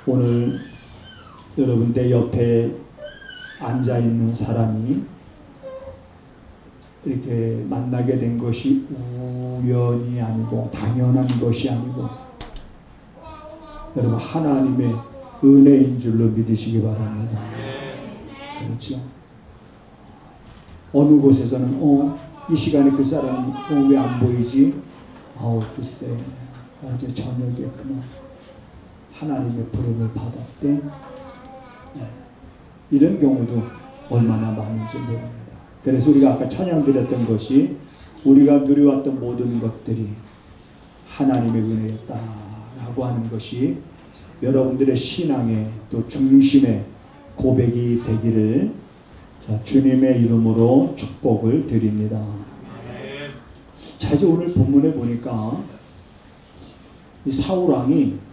오늘 여러분 내 옆에 앉아있는 사람이 이렇게 만나게 된 것이 우연이 아니고 당연한 것이 아니고 여러분 하나님의 은혜인 줄로 믿으시기 바랍니다. 그렇죠? 어느 곳에서는 이 시간에 그 사람이 왜 안 보이지? 글쎄 어제 저녁에 그만 하나님의 부름을 받았대. 네. 이런 경우도 얼마나 많은지 모릅니다. 그래서 우리가 아까 찬양 드렸던 것이 우리가 누려왔던 모든 것들이 하나님의 은혜였다라고 하는 것이 여러분들의 신앙의 또 중심의 고백이 되기를 주님의 이름으로 축복을 드립니다. 자, 이제 오늘 본문에 보니까 이 사울왕이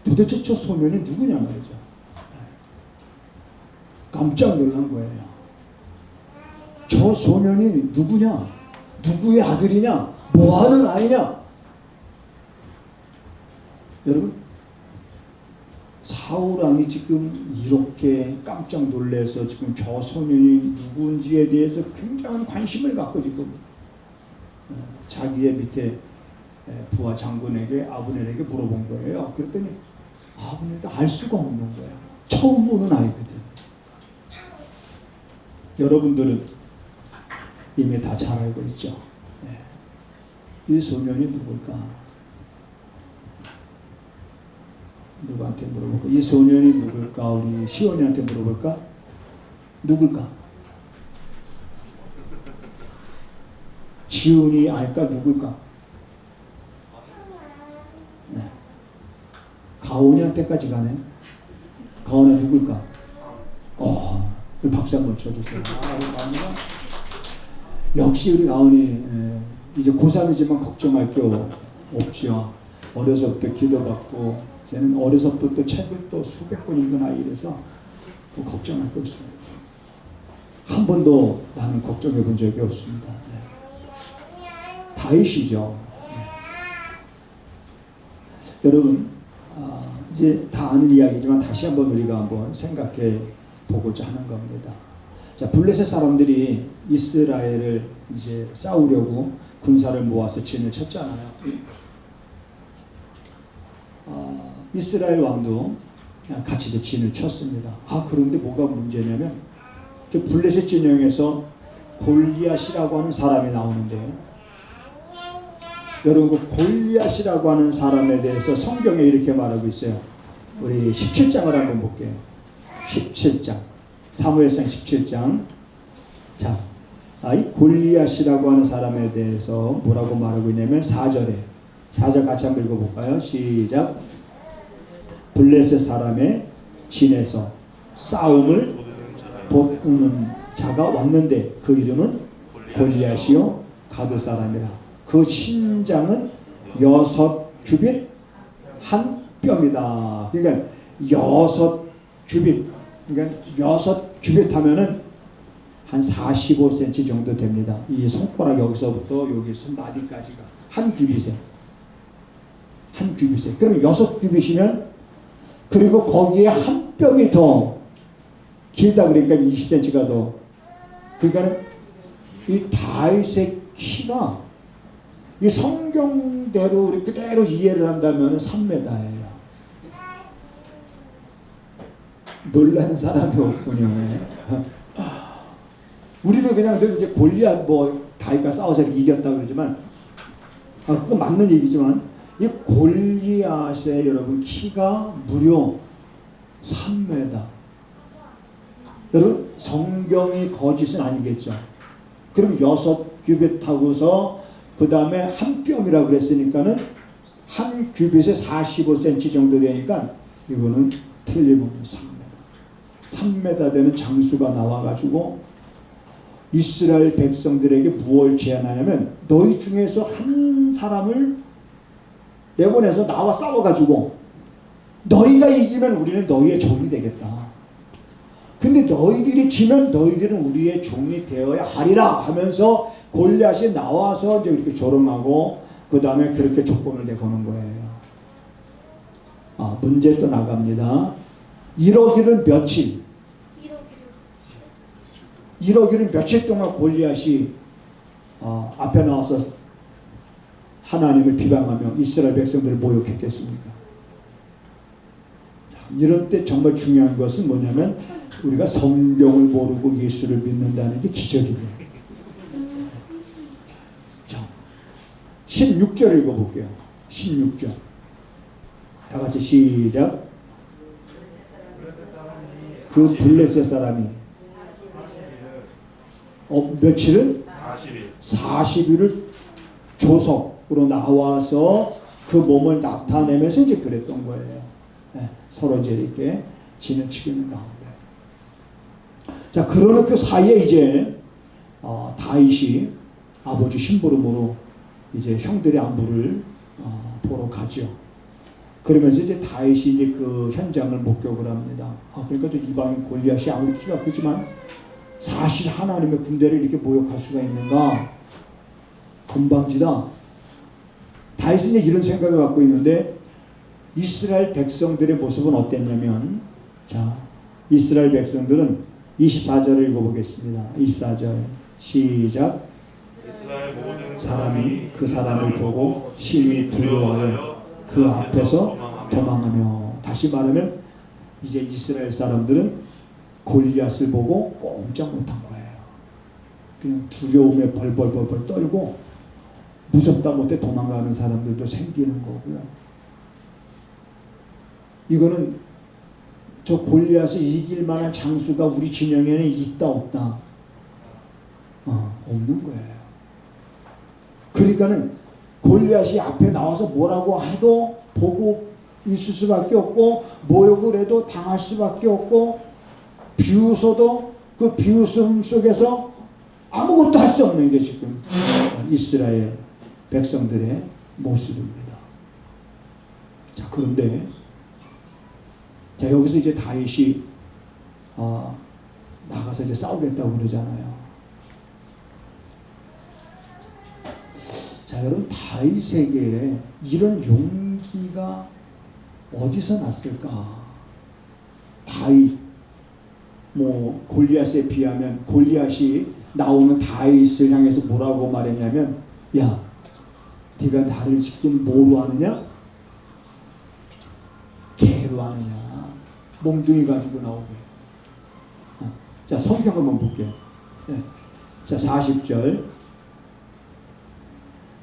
도대체 저 소년이 누구냐 말이죠. 깜짝 놀란 거예요. 저 소년이 누구냐? 누구의 아들이냐? 뭐하는 아이냐? 여러분 사울왕이 지금 이렇게 깜짝 놀라서 지금 저 소년이 누군지에 대해서 굉장한 관심을 갖고 지금 자기의 밑에 부하 장군에게 아브넬에게 물어본 거예요. 그랬더니 아브넬도 알 수가 없는 거야. 처음 보는 아이거든. 여러분들은 이미 다 잘 알고 있죠. 이 소년이 누굴까? 누구한테 물어볼까? 이 소년이 누굴까? 우리 시온이한테 물어볼까? 누굴까? 지훈이 알까? 누굴까? 네. 가온이한테까지 가네. 가온이 누굴까? 박수 한번 쳐주세요. 역시 우리 가온이 이제 고3이지만 걱정할 게 없죠. 어려서부터 기도받고 쟤는 어려서부터 책을 또 수백 권 읽은 아이라서 걱정할 게 없습니다. 한 번도 나는 걱정해 본 적이 없습니다. 다윗이죠. 여러분 이제 다 아는 이야기지만 다시 한번 우리가 한번 생각해 보고자 하는 겁니다. 자, 블레셋 사람들이 이스라엘을 이제 싸우려고 군사를 모아서 진을 쳤잖아요. 이스라엘 왕도 같이 이제 진을 쳤습니다. 그런데 뭐가 문제냐면 저 블레셋 진영에서 골리앗이라고 하는 사람이 나오는데요. 여러분 그 골리앗이라고 하는 사람에 대해서 성경에 이렇게 말하고 있어요. 우리 17장을 한번 볼게요. 17장 사무엘상 17장. 자, 이 골리앗이라고 하는 사람에 대해서 뭐라고 말하고 있냐면 4절에 4절 같이 한번 읽어볼까요? 시작. 블레셋 사람의 진에서 싸움을 돕는 자가 왔는데 그 이름은 골리앗이요 가드 사람이라. 그 신장은 6규빗 한 뼘이다. 그러니까 6규빗, 그러니까 6규빗 하면은 한 45cm 정도 됩니다. 이 손가락 여기서부터 여기 손마디까지가 한 규빗에. 그러면 6규빗이면 그리고 거기에 한 뼘이 더 길다 그러니까 20cm가 더. 그러니까 이 다윗의 키가 이 성경대로 우리 그대로 이해를 한다면 3m예요. 놀라는 사람이 없군요. 우리는 그냥 이제 골리앗 다윗과 싸워서 이겼다 그러지만 그거 맞는 얘기지만 이 골리앗의 여러분 키가 무려 3m. 여러분 성경이 거짓은 아니겠죠. 그럼 6규빗 하고서 그 다음에 한 뼘이라고 그랬으니까는 한 규빗에 45cm 정도 되니까 이거는 틀림없는 3m 되는 장수가 나와가지고 이스라엘 백성들에게 무엇을 제안하냐면 너희 중에서 한 사람을 내보내서 나와 싸워가지고 너희가 이기면 우리는 너희의 종이 되겠다. 근데 너희들이 지면 너희들은 우리의 종이 되어야 하리라 하면서 골리앗이 나와서 이제 이렇게 조롱하고 그 다음에 그렇게 조건을 내거는 거예요. 문제 또 나갑니다. 이러기를 며칠 동안 골리앗이 앞에 나와서 하나님을 비방하며 이스라엘 백성들을 모욕했겠습니까? 자, 이런 때 정말 중요한 것은 뭐냐면 우리가 성경을 모르고 예수를 믿는다는 게 기적이에요. 자, 16절 읽어볼게요. 16절 다 같이 시작. 그 블레셋 사람이 며칠을? 40일을 조석으로 나와서 그 몸을 나타내면서 이제 그랬던 거예요. 네, 서로 이제 이렇게 지는 치고 있는 가운데. 자, 그러는 그 사이에 이제 다윗이 아버지 심부름으로 이제 형들의 안부를 보러 가죠. 그러면서 이제 다윗이 이제 그 현장을 목격을 합니다. 그러니까 저 이방인 골리앗이 아무리 키가 크지만 사실 하나님의 군대를 이렇게 모욕할 수가 있는가? 건방지다. 다윗은 이제 이런 생각을 갖고 있는데 이스라엘 백성들의 모습은 어땠냐면, 자, 이스라엘 백성들은 24절을 읽어보겠습니다. 24절 시작. 이스라엘 모든 사람이 그 사람을 보고 심히 두려워하여 그 앞에서 도망하며. 다시 말하면 이제 이스라엘 사람들은 골리앗을 보고 꼼짝 못한 거예요. 그냥 두려움에 벌벌벌 떨고 무섭다 못해 도망가는 사람들도 생기는 거고요. 이거는 저 골리앗을 이길 만한 장수가 우리 진영에는 있다 없다? 없는 거예요. 그러니까는 골리앗이 앞에 나와서 뭐라고 해도 보고 있을 수밖에 없고, 모욕을 해도 당할 수밖에 없고, 비웃어도 그 비웃음 속에서 아무것도 할 수 없는 게 지금 이스라엘 백성들의 모습입니다. 자, 그런데 자, 여기서 이제 다윗이 나가서 이제 싸우겠다고 그러잖아요. 자, 여러분, 다윗에게 이런 용기가 어디서 났을까? 다윗, 골리앗에 비하면 골리앗이 나오는 다윗을 향해서 뭐라고 말했냐면, 야, 네가 나를 지금 뭐로 하느냐? 개로 하느냐? 몽둥이 가지고 나오게. 자, 성경 한번 볼게요. 네. 자, 40절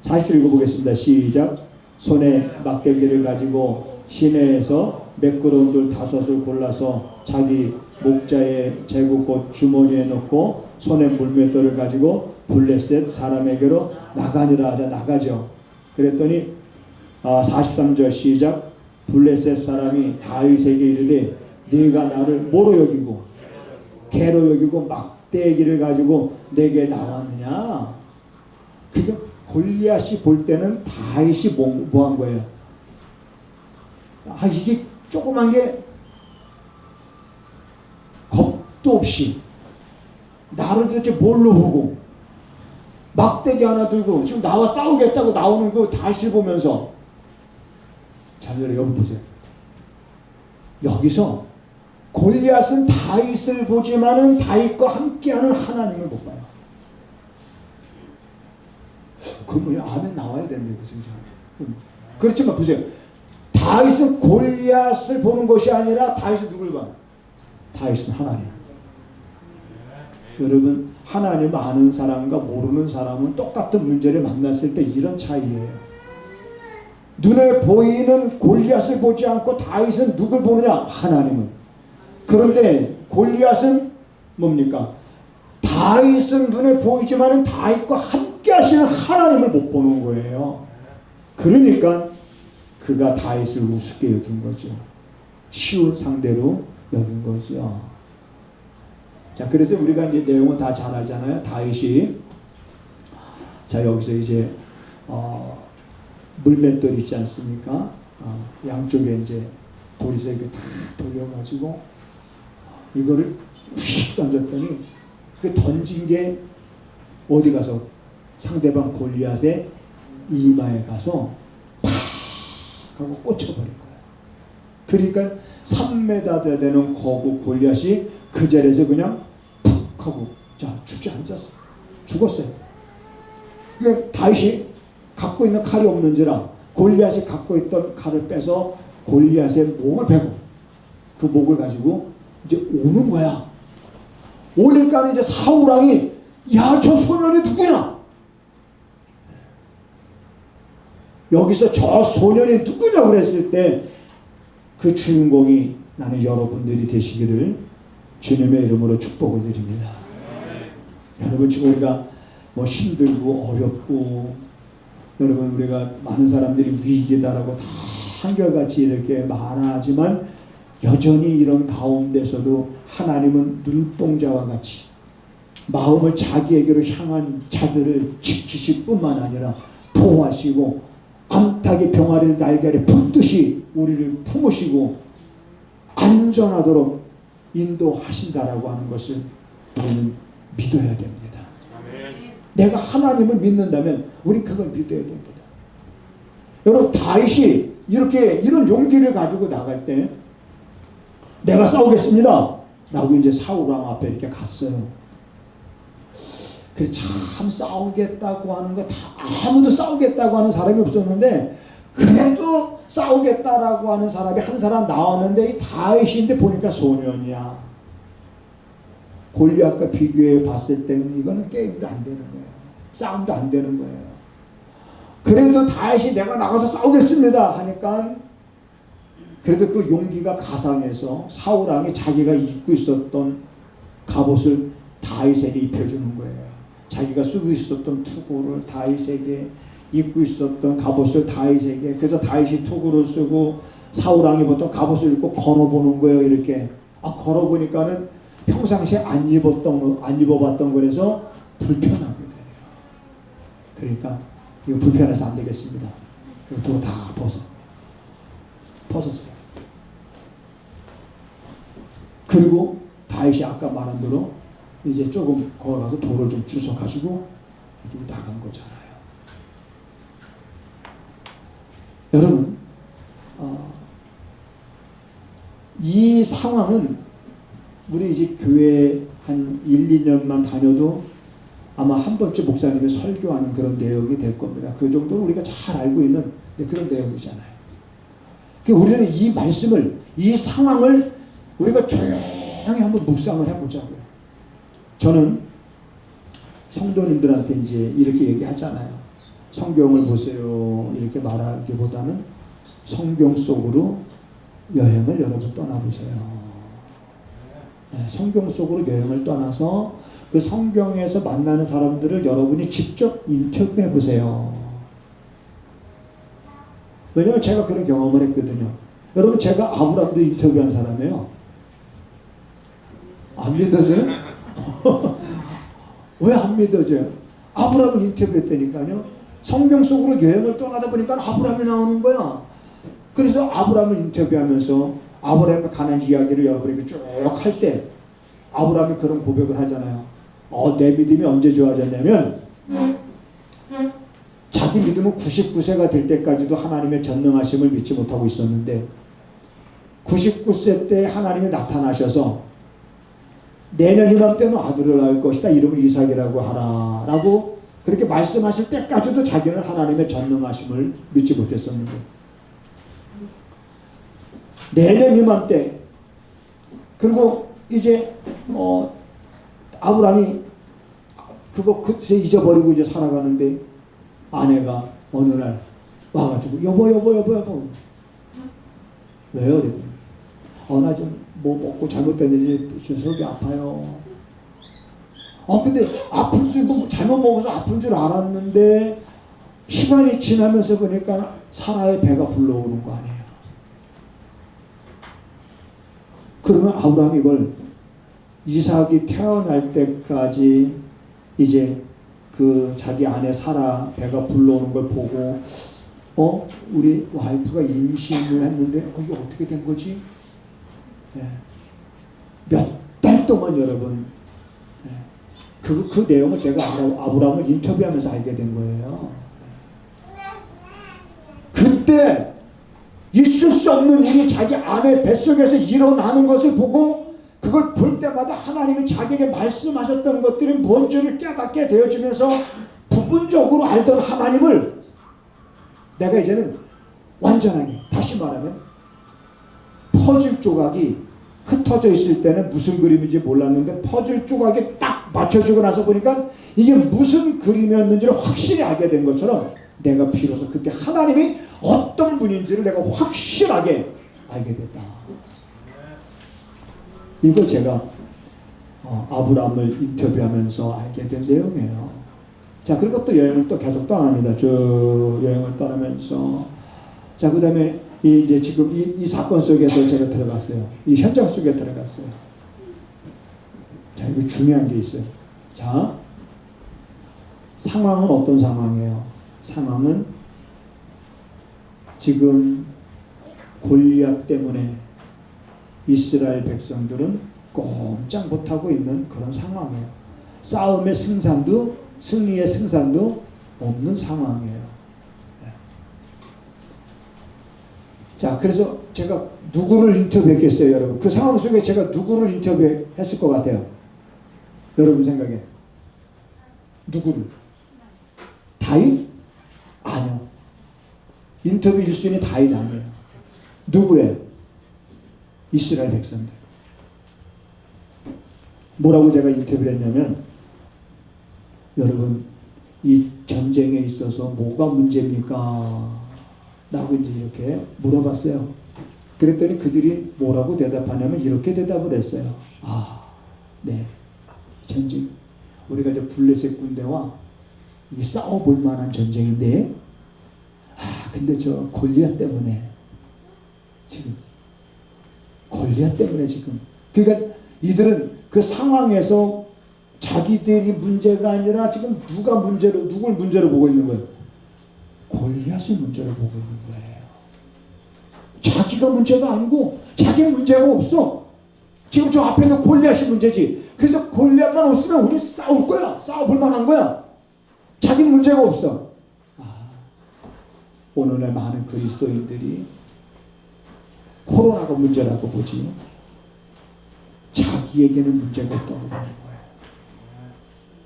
읽어보겠습니다. 시작. 손에 막대기를 가지고 시내에서 매끄러운 돌 5을 골라서 자기 목자의 제구 곧 주머니에 넣고 손에 물맷돌을 가지고 블레셋 사람에게로 나가니라 하자. 나가죠. 그랬더니 43절 시작. 블레셋 사람이 다윗에게 이르되 네가 나를 뭐로 여기고 개로 여기고 막대기를 가지고 내게 나왔느냐. 그죠? 골리앗이 볼 때는 다윗이 뭐 한 거예요? 이게 조그만 게 겁도 없이 나를 도대체 뭘로 보고 막대기 하나 들고 지금 나와 싸우겠다고 나오는 그 다윗을 보면서, 자, 여러분 보세요. 여기서 골리앗은 다윗을 보지만은 다윗과 함께하는 하나님을 못 봐요. 그러면 아멘 나와야 되는데, 그죠? 그렇지만 보세요. 다윗은 골리앗을 보는 것이 아니라 다윗은 누굴 봐? 다윗은 하나님. 여러분, 하나님을 아는 사람과 모르는 사람은 똑같은 문제를 만났을 때 이런 차이예요. 눈에 보이는 골리앗을 보지 않고 다윗은 누굴 보느냐? 하나님을. 그런데 골리앗은 뭡니까? 다윗은 눈에 보이지만은 다윗과 함께 하시는 하나님을 못 보는 거예요. 그러니까 그가 다윗을 우습게 여긴 거죠. 쉬운 상대로 여긴 거죠. 자, 그래서 우리가 이제 내용은 다 잘 알잖아요. 다윗이, 자, 여기서 이제 물맷돌 있지 않습니까? 양쪽에 이제 돌에서 이렇게 다 돌려가지고 이거를 휙 던졌더니 그 던진 게 어디 가서 상대방 골리앗의 이마에 가서 팍 하고 꽂혀버린 거예요. 그러니까 3m 되는 거구 골리앗이 그 자리에서 그냥 푹 하고 자 죽지 않았어. 죽었어요. 그러니까 다윗이 갖고 있는 칼이 없는지라 골리앗이 갖고 있던 칼을 빼서 골리앗의 목을 베고 그 목을 가지고 이제 오는 거야. 오니까 이제 사울왕이 야, 저 소년이 누구냐? 여기서 저 소년이 누구냐 그랬을 때 그 주인공이 나는 여러분들이 되시기를 주님의 이름으로 축복을 드립니다. 여러분 지금 우리가 뭐 힘들고 어렵고 여러분 우리가 많은 사람들이 위기다라고 다 한결같이 이렇게 말하지만 여전히 이런 가운데서도 하나님은 눈동자와 같이 마음을 자기에게로 향한 자들을 지키실 뿐만 아니라 보호하시고 암탉의 병아리를 날개를 붙듯이 우리를 품으시고 안전하도록 인도하신다라고 하는 것을 우리는 믿어야 됩니다. 내가 하나님을 믿는다면 우리 그걸 믿어야 됩니다. 여러분 다윗이 이렇게 이런 용기를 가지고 나갈 때 내가 싸우겠습니다 라고 이제 사울왕 앞에 이렇게 갔어요. 그래 참 싸우겠다고 하는 거 다 아무도 싸우겠다고 하는 사람이 없었는데 그래도 싸우겠다라고 하는 사람이 한 사람 나왔는데 이 다윗인데 보니까 소년이야. 골리앗과 비교해 봤을 때는 이거는 게임도 안 되는 거예요. 싸움도 안 되는 거예요. 그래도 다윗이 내가 나가서 싸우겠습니다 하니까 그래도 그 용기가 가상해서 사울왕이 자기가 입고 있었던 갑옷을 다윗에게 입혀주는 거예요. 자기가 쓰고 있었던 투구를 다윗에게 입고 있었던 갑옷을 다윗에게 그래서 다윗이 투구를 쓰고 사울왕이 보통 갑옷을 입고 걸어보는 거예요. 이렇게 걸어보니까는 평상시에 안 입어봤던 거라서 불편하게 돼요. 그러니까 이거 불편해서 안 되겠습니다. 그리고 다 벗었어요. 그리고 다윗이 아까 말한 대로 이제 조금 걸어가서 돌을 좀 주워가지고 이렇게 나간 거잖아요. 여러분, 이 상황은 우리 이제 교회 한 1, 2년만 다녀도 아마 한 번쯤 목사님이 설교하는 그런 내용이 될 겁니다. 그 정도는 우리가 잘 알고 있는 그런 내용이잖아요. 우리는 이 말씀을, 이 상황을 우리가 조용히 한번 묵상을 해보자고요. 저는 성도님들한테 이제 이렇게 얘기하잖아요. 성경을 보세요. 이렇게 말하기보다는 성경 속으로 여행을 여러분 떠나보세요. 네, 성경 속으로 여행을 떠나서 그 성경에서 만나는 사람들을 여러분이 직접 인터뷰해 보세요. 왜냐면 제가 그런 경험을 했거든요. 여러분 제가 아브라함도 인터뷰한 사람이에요. 안 믿어져요? 왜 안 믿어져요? 아브라함을 인터뷰했다니까요. 성경 속으로 여행을 떠나다 보니까 아브라함이 나오는 거야. 그래서 아브라함을 인터뷰하면서 아브라함의 가난 이야기를 여러분에게 쭉 할 때 아브라함이 그런 고백을 하잖아요. 내 믿음이 언제 좋아졌냐면 자기 믿음은 99세가 될 때까지도 하나님의 전능하심을 믿지 못하고 있었는데 99세 때 하나님이 나타나셔서 내년 이맘때는 아들을 낳을 것이다. 이름을 이삭이라고 하라 라고 그렇게 말씀하실 때까지도 자기는 하나님의 전능하심을 믿지 못했었는데 내년 이맘때 그리고 이제 아브라함이 그거 그새 잊어버리고 이제 살아가는데 아내가 어느 날 와가지고 여보 왜요? 나 좀 뭐 먹고 잘못됐는지 좀 속이 아파요. 근데 아픈 줄 뭐 잘못 먹어서 아픈 줄 알았는데 시간이 지나면서 보니까 사라의 배가 불러오는 거 아니에요. 그러면 아브라함이 이걸 이삭이 태어날 때까지 이제 그 자기 아내 사라 배가 불러오는 걸 보고 우리 와이프가 임신을 했는데 이게 어떻게 된 거지? 몇 달 동안 여러분 그 내용을 제가 아브라함을 인터뷰하면서 알게 된 거예요. 그때 있을 수 없는 일이 자기 아내 뱃속에서 일어나는 것을 보고 그걸 볼 때마다 하나님이 자기에게 말씀하셨던 것들이 뭔지를 깨닫게 되어지면서 부분적으로 알던 하나님을 내가 이제는 완전하게, 다시 말하면 퍼즐 조각이 흩어져 있을 때는 무슨 그림인지 몰랐는데 퍼즐 조각이 딱 맞춰지고 나서 보니까 이게 무슨 그림이었는지를 확실히 알게 된 것처럼 내가 비로소 그때 하나님이 어떤 분인지를 내가 확실하게 알게 됐다. 이거 제가 아브라함을 인터뷰하면서 알게 된 내용이에요. 자, 그리고 또 여행을 또 계속 떠납니다. 쭉 여행을 떠나면서 자, 그 다음에 이제 지금 이 사건 속에서 제가 들어갔어요. 이 현장 속에 들어갔어요. 자, 이거 중요한 게 있어요. 자, 상황은 어떤 상황이에요? 상황은 지금 골리앗 때문에 이스라엘 백성들은 꼼짝 못하고 있는 그런 상황이에요. 싸움의 승산도, 승리의 승산도 없는 상황이에요. 자, 그래서 제가 누구를 인터뷰했겠어요, 여러분? 그 상황 속에 제가 누구를 인터뷰했을 것 같아요? 여러분 생각에. 누구를? 다윗? 아니요. 인터뷰 1순위 다윗 아니에요. 누구예요? 이스라엘 백성들. 뭐라고 제가 인터뷰를 했냐면, 여러분, 이 전쟁에 있어서 뭐가 문제입니까? 라고 이제 이렇게 물어봤어요. 그랬더니 그들이 뭐라고 대답하냐면 이렇게 대답을 했어요. 아, 네. 전쟁. 우리가 이제 블레셋 군대와 싸워볼 만한 전쟁인데, 아, 근데 저 골리앗 때문에 지금, 골리앗 때문에 지금. 그러니까 이들은 그 상황에서 자기들이 문제가 아니라 지금 누굴 문제로 보고 있는 거예요? 골리앗을 문제로 보고 있는 거예요. 자기가 문제가 아니고 자기는 문제가 없어. 지금 저 앞에 있는 골리앗이 문제지. 그래서 골리앗만 없으면 우리 싸울 거야. 싸워볼 만한 거야. 자기는 문제가 없어. 아, 오늘날 많은 그리스도인들이 코로나가 문제라고 보지 자기에게는 문제가 없다고 보는 거예요.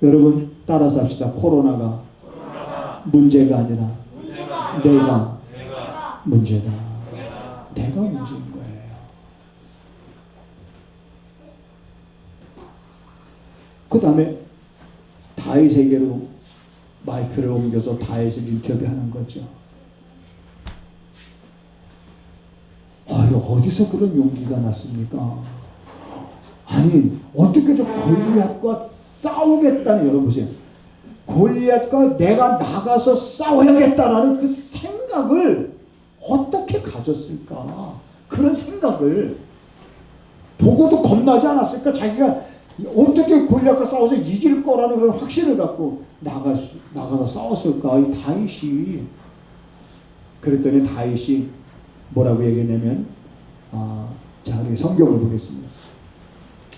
여러분 따라서 합시다. 코로나가 문제가 아니라 내가 문제다. 내가 문제인 거예요. 그 다음에 다윗에게로 마이크를 옮겨서 다윗을 인터뷰하는 거죠. 아유, 어디서 그런 용기가 났습니까? 아니, 어떻게 저 골리앗과 싸우겠다는, 여러분 보세요. 골리앗과 내가 나가서 싸워야겠다라는 그 생각을 어떻게 가졌을까? 그런 생각을 보고도 겁나지 않았을까? 자기가 어떻게 골리앗과 싸워서 이길 거라는 그런 확신을 갖고 나가서 싸웠을까? 이 다윗이. 그랬더니 다윗이 뭐라고 얘기했냐면, 자, 우리 성경을 보겠습니다.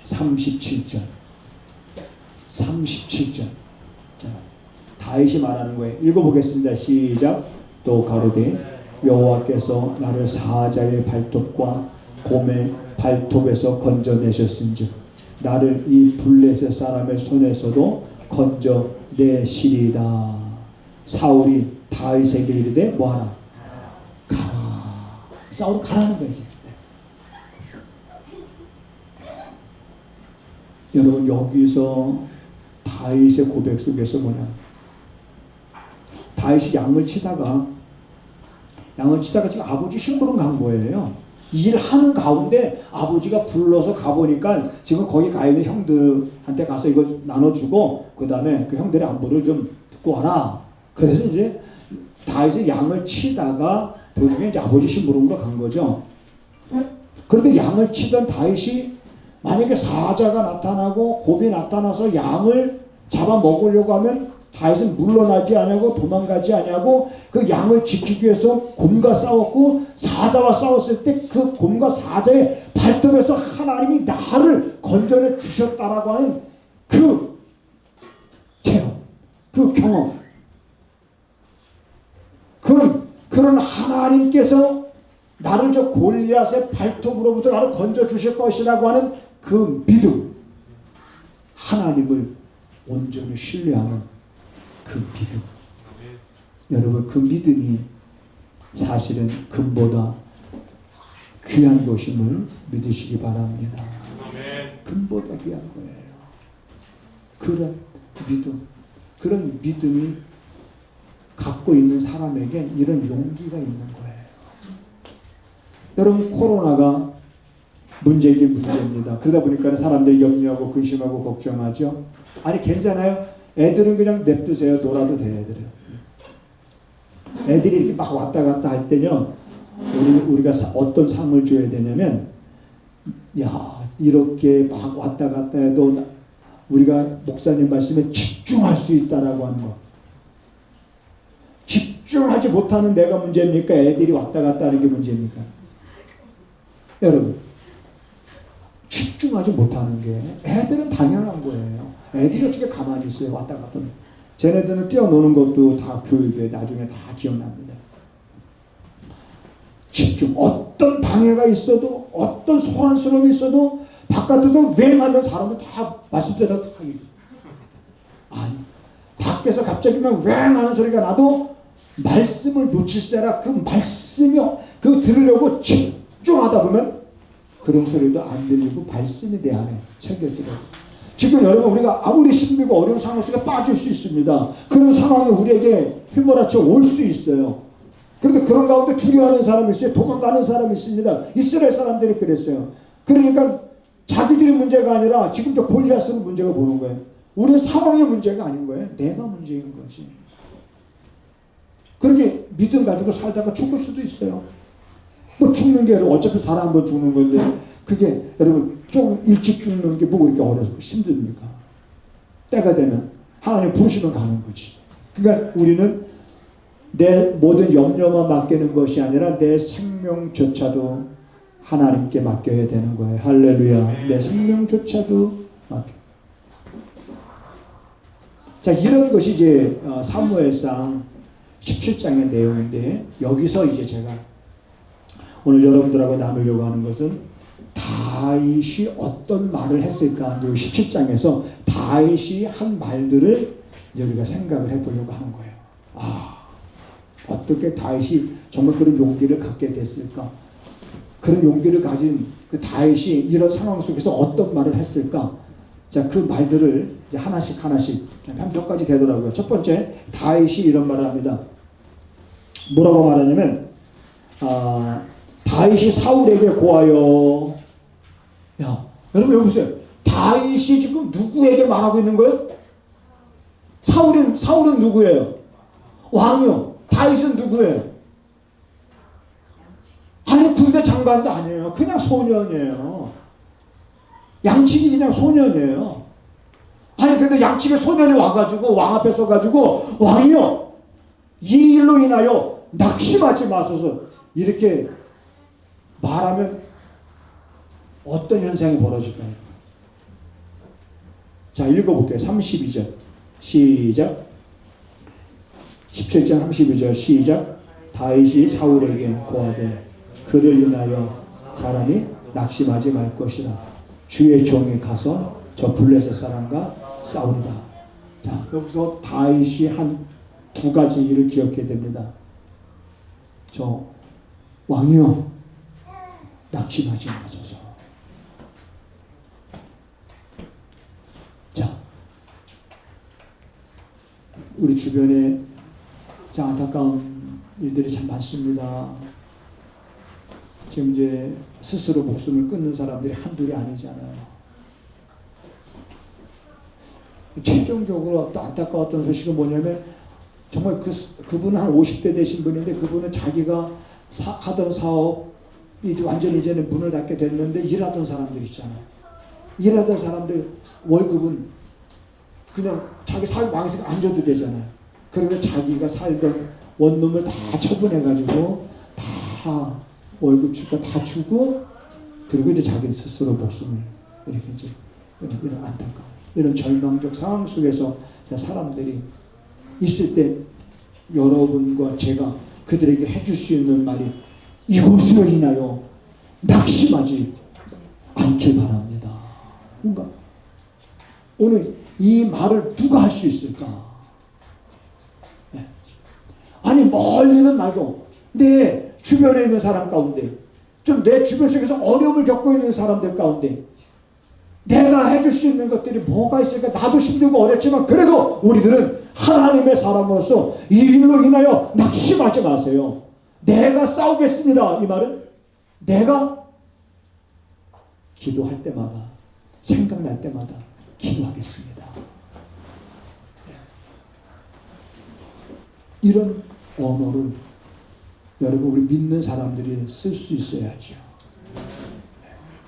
37절. 자, 다윗이 말하는 거예요. 읽어보겠습니다. 시작. 또 가로되 여호와께서 나를 사자의 발톱과 곰의 발톱에서 건져내셨은즉 나를 이 블레셋 사람의 손에서도 건져내시리다. 사울이 다윗에게 이르되 뭐하라? 가라. 사울은 가라는 거지. 여러분 여기서 다윗의 고백 속에서 뭐냐? 다윗이 양을 치다가 지금 아버지 심부름 간 거예요. 일하는 가운데 아버지가 불러서 가보니까 지금 거기 가 있는 형들한테 가서 이거 나눠주고 그 다음에 그 형들의 안부를 좀 듣고 와라. 그래서 이제 다윗이 양을 치다가 도중에 이제 아버지 심부름으로 간 거죠. 그런데 양을 치던 다윗이 만약에 사자가 나타나고 곰이 나타나서 양을 잡아먹으려고 하면 다윗은 물러나지 않냐고 도망가지 않냐고 그 양을 지키기 위해서 곰과 싸웠고 사자와 싸웠을 때 그 곰과 사자의 발톱에서 하나님이 나를 건져내 주셨다라고 하는 그 체험, 그 경험, 그런 하나님께서 나를 저 골리앗의 발톱으로부터 나를 건져 주실 것이라고 하는 그 믿음, 하나님을 온전히 신뢰하는 그 믿음. 여러분, 그 믿음이 사실은 금보다 귀한 것임을 믿으시기 바랍니다. 금보다 귀한 거예요. 그런 믿음, 그런 믿음이 갖고 있는 사람에게 이런 용기가 있는 거예요. 여러분, 코로나가 문제이긴 문제입니다. 그러다 보니까 사람들이 염려하고 근심하고 걱정하죠. 아니, 괜찮아요. 애들은 그냥 냅두세요. 놀아도 돼요, 애들은. 애들이 이렇게 막 왔다 갔다 할 때요, 우리가 어떤 상을 줘야 되냐면, 야, 이렇게 막 왔다 갔다 해도 우리가 목사님 말씀에 집중할 수 있다라고 하는 거. 집중하지 못하는 내가 문제입니까? 애들이 왔다 갔다 하는 게 문제입니까? 여러분, 집중하지 못하는 게 애들은 당연한 거예요. 애들이 어떻게 가만히 있어요? 왔다 갔다. 쟤네들은 뛰어노는 것도 다 교육에 나중에 다 기억납니다. 집중. 어떤 방해가 있어도, 어떤 소란스러움이 있어도 바깥에서 웽하면 사람은 다 말씀대로 다 아니, 밖에서 갑자기 막 웽하는 소리가 나도 말씀을 놓칠세라. 그 말씀이 그 들으려고 집중하다 보면 그런 소리도 안 들리고 말씀이 내 안에 새겨들어요. 지금 여러분, 우리가 아무리 힘들고 어려운 상황 속에 빠질 수 있습니다. 그런 상황이 우리에게 휘몰아쳐 올 수 있어요. 그런데 그런 가운데 두려워하는 사람이 있어요. 도망가는 사람이 있습니다. 이스라엘 사람들이 그랬어요. 그러니까 자기들이 문제가 아니라 지금 저 골리앗은 문제가 보는 거예요. 우리의 상황의 문제가 아닌 거예요. 내가 문제인 거지. 그렇게 믿음 가지고 살다가 죽을 수도 있어요. 뭐 죽는 게 어차피 사람 한 번 죽는 건데, 그게 여러분 좀 일찍 죽는 게 뭐가 이렇게 어려서 힘듭니까? 때가 되면 하나님 부르시면 가는 거지. 그러니까 우리는 내 모든 염려만 맡기는 것이 아니라 내 생명조차도 하나님께 맡겨야 되는 거예요. 할렐루야. 내 생명조차도 맡겨. 자, 이런 것이 이제 사무엘상 17장의 내용인데, 여기서 이제 제가 오늘 여러분들하고 나누려고 하는 것은 다윗이 어떤 말을 했을까. 17장에서 다윗이 한 말들을 이제 우리가 생각을 해보려고 하는 거예요. 어떻게 다윗이 정말 그런 용기를 갖게 됐을까? 그런 용기를 가진 그 다윗이 이런 상황 속에서 어떤 말을 했을까? 자, 그 말들을 이제 하나씩 한 몇 가지 되더라고요. 첫 번째, 다윗이 이런 말을 합니다. 뭐라고 말하냐면, 다윗이 사울에게 고하여. 야, 여러분 여기 보세요. 다윗이 지금 누구에게 말하고 있는 거예요? 사울은 누구예요? 왕이요. 다윗은 누구예요? 아니, 군대 장관도 아니에요. 그냥 소년이에요. 양치기 그냥 소년이에요. 아니, 근데 양치기 소년이 와가지고 왕 앞에 서가지고, 왕이요, 이 일로 인하여 낙심하지 마소서, 이렇게 말하면 어떤 현상이 벌어질까요? 자, 읽어볼게요. 32절 시작. 17장 32절 시작. 다윗이 사울에게 고하되 그를 인하여 사람이 낙심하지 말 것이라. 주의 종이 가서 저 블레셋 사람과 싸우리다. 자, 여기서 다윗이 한 두 가지 일을 기억해야 됩니다. 저 왕이여, 낙심하지 마소서. 자, 우리 주변에 참 안타까운 일들이 참 많습니다. 지금 이제 스스로 목숨을 끊는 사람들이 한둘이 아니잖아요. 최종적으로 또 안타까웠던 소식은 뭐냐면, 정말 그분은 한 50대 되신 분인데, 그분은 자기가 하던 사업이 완전히 이제는 문을 닫게 됐는데, 일하던 사람들 있잖아요. 일하던 사람들 월급은 그냥 자기 사업 망해서 안 줘도 되잖아요. 그러면 자기가 살던 원룸을 다 처분해가지고 다 월급 줄 거 다 주고, 그리고 이제 자기 스스로 목숨을 이렇게 이제 이런 안타까운, 이런 절망적 상황 속에서 사람들이 있을 때, 여러분과 제가 그들에게 해줄 수 있는 말이 이것으로 인하여 낙심하지 않길 바랍니다. 뭔가 오늘 이 말을 누가 할 수 있을까? 네. 아니 멀리는 말고 내 주변에 있는 사람 가운데, 좀 내 주변 속에서 어려움을 겪고 있는 사람들 가운데 내가 해줄 수 있는 것들이 뭐가 있을까? 나도 힘들고 어렵지만 그래도 우리들은 하나님의 사람으로서 이 일로 인하여 낙심하지 마세요. 내가 싸우겠습니다. 이 말은 내가 기도할 때마다, 생각날 때마다 기도하겠습니다. 이런 언어를 여러분 우리 믿는 사람들이 쓸 수 있어야죠.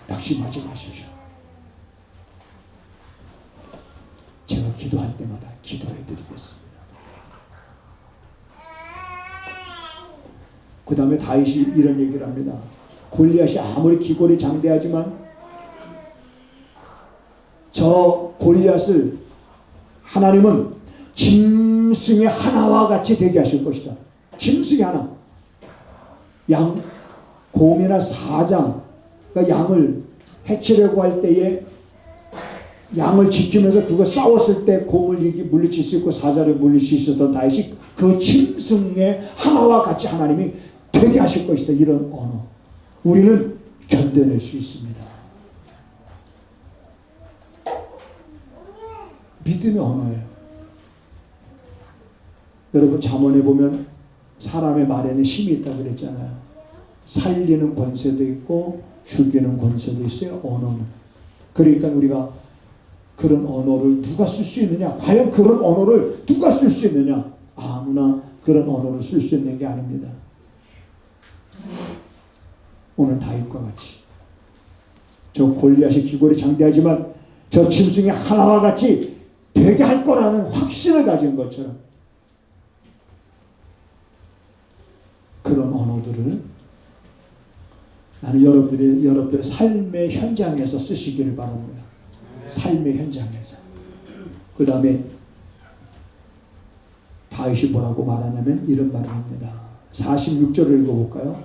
낙심하지 마십시오. 제가 기도할 때마다 기도해 드리겠습니다. 그 다음에 다윗이 이런 얘기를 합니다. 골리앗이 아무리 기골이 장대하지만 저 골리앗을 하나님은 짐승의 하나와 같이 되게 하실 것이다. 짐승의 하나. 곰이나 사자가 양을 해치려고 할 때에 양을 지키면서 그거 싸웠을 때 곰을 물리칠 수 있고 사자를 물리칠 수 있었던 다윗이 그 짐승의 하나와 같이 하나님이 되게 하실 것이다. 이런 언어 우리는 견뎌낼 수 있습니다. 믿음의 언어예요. 여러분 잠언에 보면 사람의 말에는 힘이 있다고 그랬잖아요. 살리는 권세도 있고 죽이는 권세도 있어요. 언어는. 그러니까 우리가 그런 언어를 누가 쓸 수 있느냐? 과연 그런 언어를 누가 쓸 수 있느냐? 아무나 그런 언어를 쓸 수 있는 게 아닙니다. 오늘 다윗과 같이 저 골리앗이 기골이 장대하지만 저 짐승이 하나와 같이 되게 할 거라는 확신을 가진 것처럼 그런 언어들을 나는 여러분들의 삶의 현장에서 쓰시기를 바랍니다. 삶의 현장에서. 그 다음에 다윗이 뭐라고 말하냐면 이런 말을 합니다. 46절을 읽어볼까요?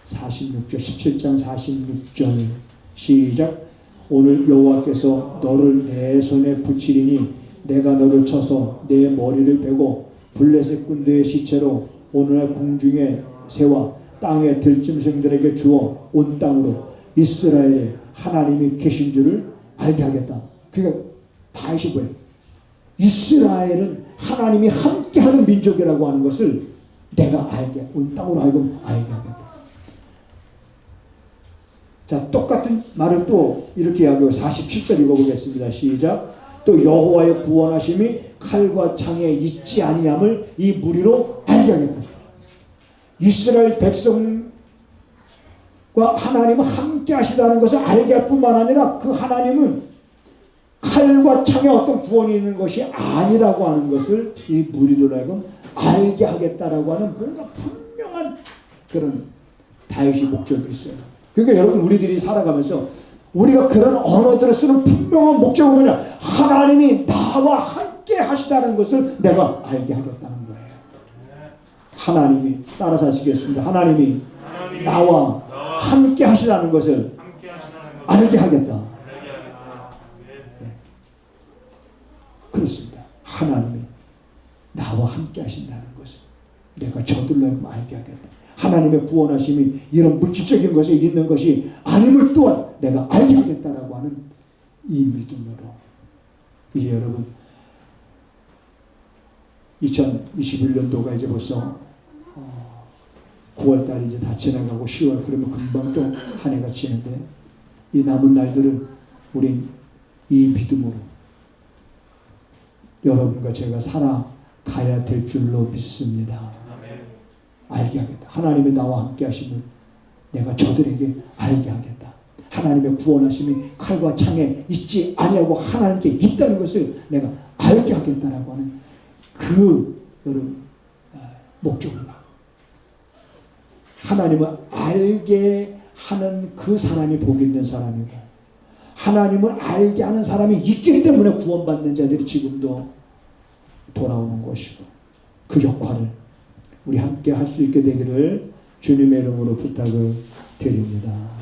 46절 17장 46절 시작. 오늘 여호와께서 너를 내 손에 붙이리니 내가 너를 쳐서 내 머리를 베고 블레셋 군대의 시체로 오늘날 궁중의 새와 땅의 들짐승들에게 주어 온 땅으로 이스라엘에 하나님이 계신 줄을 알게 하겠다. 그러니까 다윗이 뭐예요? 이스라엘은 하나님이 함께하는 민족이라고 하는 것을 내가 알게, 온 땅으로 하여금 알게 하겠다. 자, 똑같은 말을 또 이렇게 이야기하고 47절 읽어보겠습니다. 시작. 또 여호와의 구원하심이 칼과 창에 있지 아니함을 이 무리로 알게 하겠다. 이스라엘 백성과 하나님은 함께 하시다는 것을 알게 할 뿐만 아니라 그 하나님은 칼과 창에 어떤 구원이 있는 것이 아니라고 하는 것을 이 무리로 하여금 알게 하겠다라고 하는 뭔가 분명한 그런 다윗의 목적이 있어요. 그러니까 여러분 우리들이 살아가면서 우리가 그런 언어들을 쓰는 분명한 목적은 뭐냐? 하나님이 나와 함께 하시다는 것을 내가 알게 하겠다는 거예요. 하나님이 따라서 하시겠습니다. 하나님이 나와 함께 하시다는 것을 알게 하겠다. 네. 그렇습니다. 하나님이 나와 함께 하신다는 것을 내가 저들로 하여금 알게 하겠다. 하나님의 구원하심이 이런 물질적인 것에 있는 것이 아님을 또한 내가 알게 하겠다라고 하는 이 믿음으로 이제 여러분 2021년도가 이제 벌써 9월달이 이제 다 지나가고 10월 그러면 금방 또 한 해가 지는데 이 남은 날들은 우린 이 믿음으로 여러분과 제가 살아가야 될 줄로 믿습니다. 알게 하겠다. 하나님이 나와 함께 하심을 내가 저들에게 알게 하겠다. 하나님의 구원하심이 칼과 창에 있지 아니하고 하나님께 있다는 것을 내가 알게 하겠다라고 하는 그 여러분 목적입니다. 하나님을 알게 하는 그 사람이 복 있는 사람이고 하나님을 알게 하는 사람이 있기 때문에 구원받는 자들이 지금도 돌아오는 것이고 그 역할을 우리 함께 할 수 있게 되기를 주님의 이름으로 부탁을 드립니다.